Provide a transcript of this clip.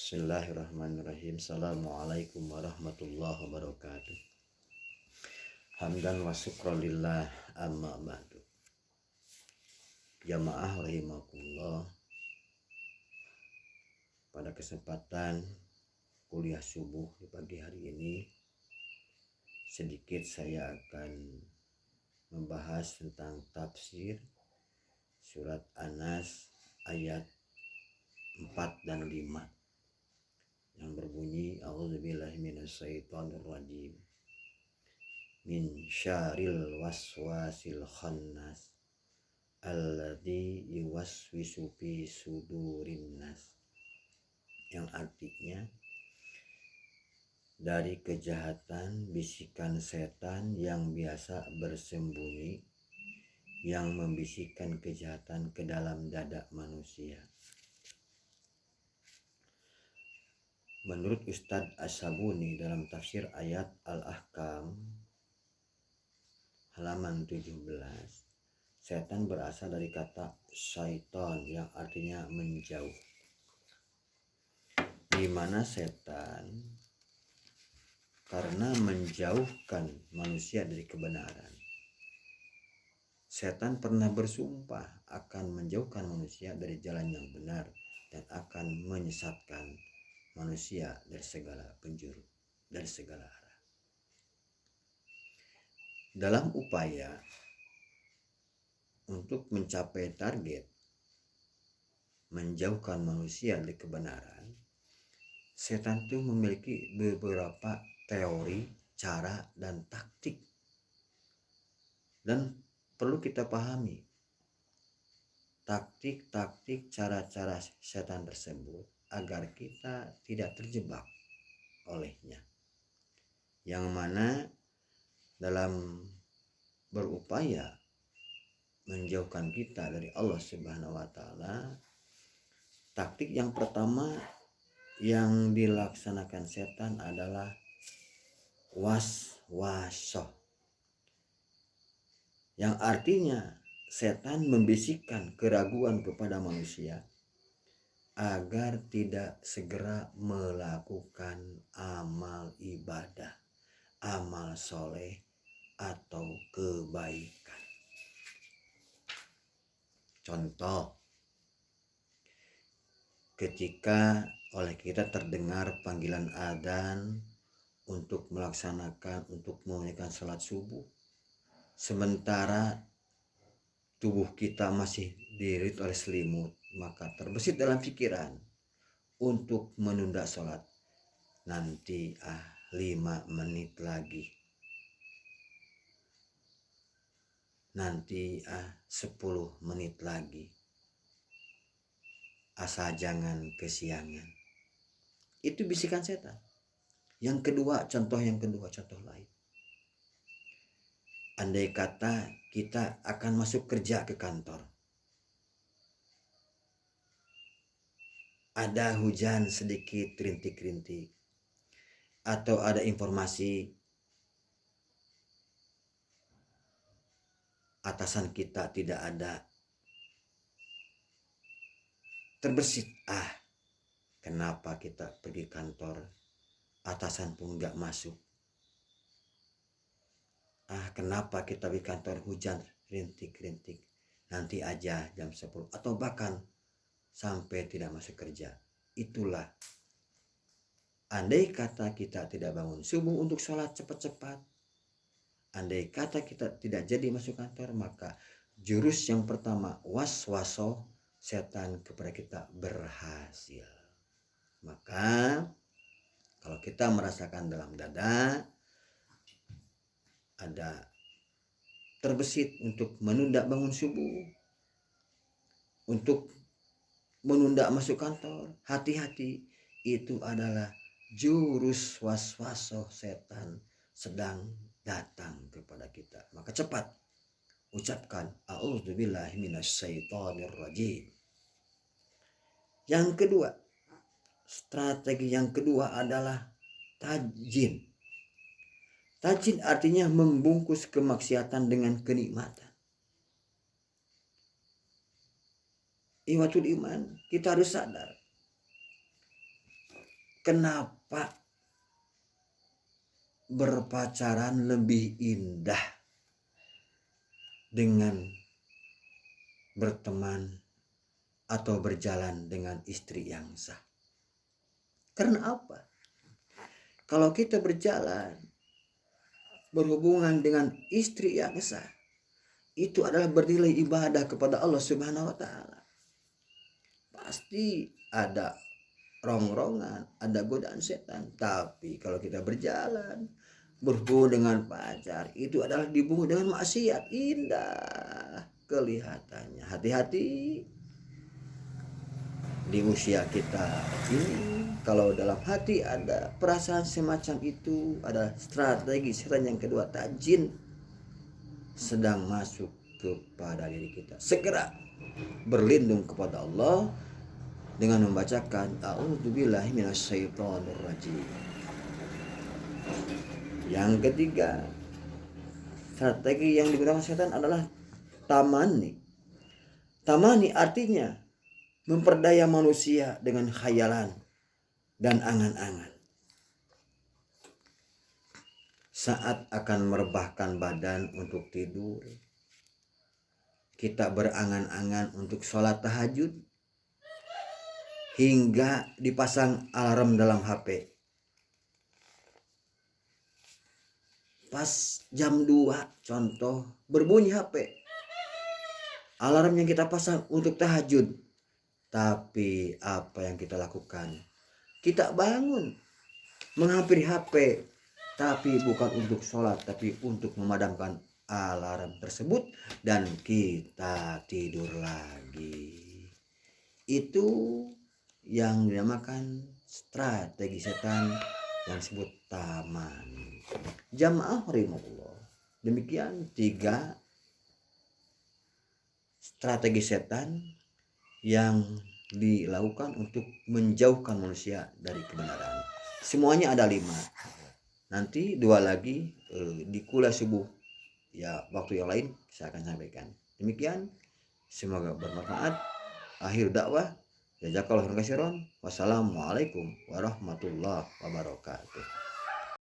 Bismillahirrahmanirrahim. Assalamualaikum warahmatullahi wabarakatuh. Hamdan wa syukrulillah amma ba'du. Jamaah rahimakumullah. Pada kesempatan kuliah subuh di pagi hari ini, sedikit saya akan membahas tentang tafsir surat An-Nas ayat 4 dan 5 yang berbunyi a'udzubillahi minasyaitonirrajim min syarril waswasil khannas alladzi yuwaswisu fi sudurin nas, yang artinya dari kejahatan bisikan setan yang biasa bersembunyi yang membisikkan kejahatan ke dalam dada manusia. Menurut Ustadz As-Sabuni dalam tafsir ayat Al-Ahkam halaman 17, setan berasal dari kata syaiton yang artinya menjauh, di mana setan karena menjauhkan manusia dari kebenaran. Setan pernah bersumpah akan menjauhkan manusia dari jalan yang benar dan akan menyesatkan manusia dari segala penjuru, dari segala arah. Dalam upaya untuk mencapai target menjauhkan manusia dari kebenaran, setan itu memiliki beberapa teori, cara, dan taktik. Dan perlu kita pahami taktik-taktik, cara-cara setan tersebut agar kita tidak terjebak olehnya, yang mana dalam berupaya menjauhkan kita dari Allah Subhanahu wa Ta'ala, taktik yang pertama yang dilaksanakan setan adalah waswasoh, yang artinya setan membisikkan keraguan kepada manusia agar tidak segera melakukan amal ibadah, amal soleh, atau kebaikan. Contoh, ketika oleh kita terdengar panggilan adzan untuk menunaikan salat subuh, sementara tubuh kita masih dililit oleh selimut, maka terbesit dalam pikiran untuk menunda sholat. Nanti 5 menit lagi, nanti 10 menit lagi, asal jangan kesiangan. Itu bisikan setan. Yang kedua, contoh lain. Andai kata kita akan masuk kerja ke kantor, ada hujan sedikit rintik-rintik, atau ada informasi atasan kita tidak ada, terbesit, kenapa kita pergi kantor, atasan pun gak masuk, kenapa kita di kantor hujan rintik-rintik, nanti aja jam 10, atau bahkan sampai tidak masuk kerja. Itulah, andai kata kita tidak bangun subuh untuk sholat cepat-cepat, andai kata kita tidak jadi masuk kantor, maka jurus yang pertama, waswaso setan kepada kita berhasil. Maka kalau kita merasakan dalam dada ada terbesit untuk menunda bangun subuh, untuk menunda masuk kantor, hati-hati, itu adalah jurus waswaso setan sedang datang kepada kita. Maka cepat ucapkan a'udzubillahi minasyaitonirrajim. Yang kedua, strategi yang kedua adalah tajin. Tajin artinya membungkus kemaksiatan dengan kenikmatan. Iwatul iman, kita harus sadar kenapa berpacaran lebih indah dengan berteman atau berjalan dengan istri yang sah? Karena apa? Kalau kita berjalan berhubungan dengan istri yang sah, itu adalah bernilai ibadah kepada Allah Subhanahu wa taala. Pasti ada rongrongan, ada godaan setan. Tapi kalau kita berjalan berhubungan dengan pacar, itu adalah dibungkus dengan maksiat. Indah kelihatannya. Hati-hati di usia kita ini, kalau dalam hati ada perasaan semacam itu, ada strategi setan yang kedua, tajin sedang masuk kepada diri kita. Segera berlindung kepada Allah dengan membacakan a'udzubillahi minasyaitonir rajim. Yang ketiga, strategi yang digunakan setan adalah tamani. Tamani artinya memperdaya manusia dengan khayalan dan angan-angan. Saat akan merebahkan badan untuk tidur, kita berangan-angan untuk sholat tahajud, hingga dipasang alarm dalam HP. Pas jam 2 contoh berbunyi HP, alarm yang kita pasang untuk tahajud. Tapi apa yang kita lakukan? Kita bangun menghampiri HP, tapi bukan untuk sholat, tapi untuk memadamkan alarm tersebut, dan kita tidur lagi. Itu yang dinamakan strategi setan yang disebut taman. Jamaah rahimahullah, demikian 3 strategi setan yang dilakukan untuk menjauhkan manusia dari kebenaran. Semuanya ada 5. Nanti 2 lagi di kuliah subuh, ya waktu yang lain saya akan sampaikan. Demikian, semoga bermanfaat. Akhir dakwah, jazakallahu khairan. Wassalamualaikum warahmatullahi wabarakatuh.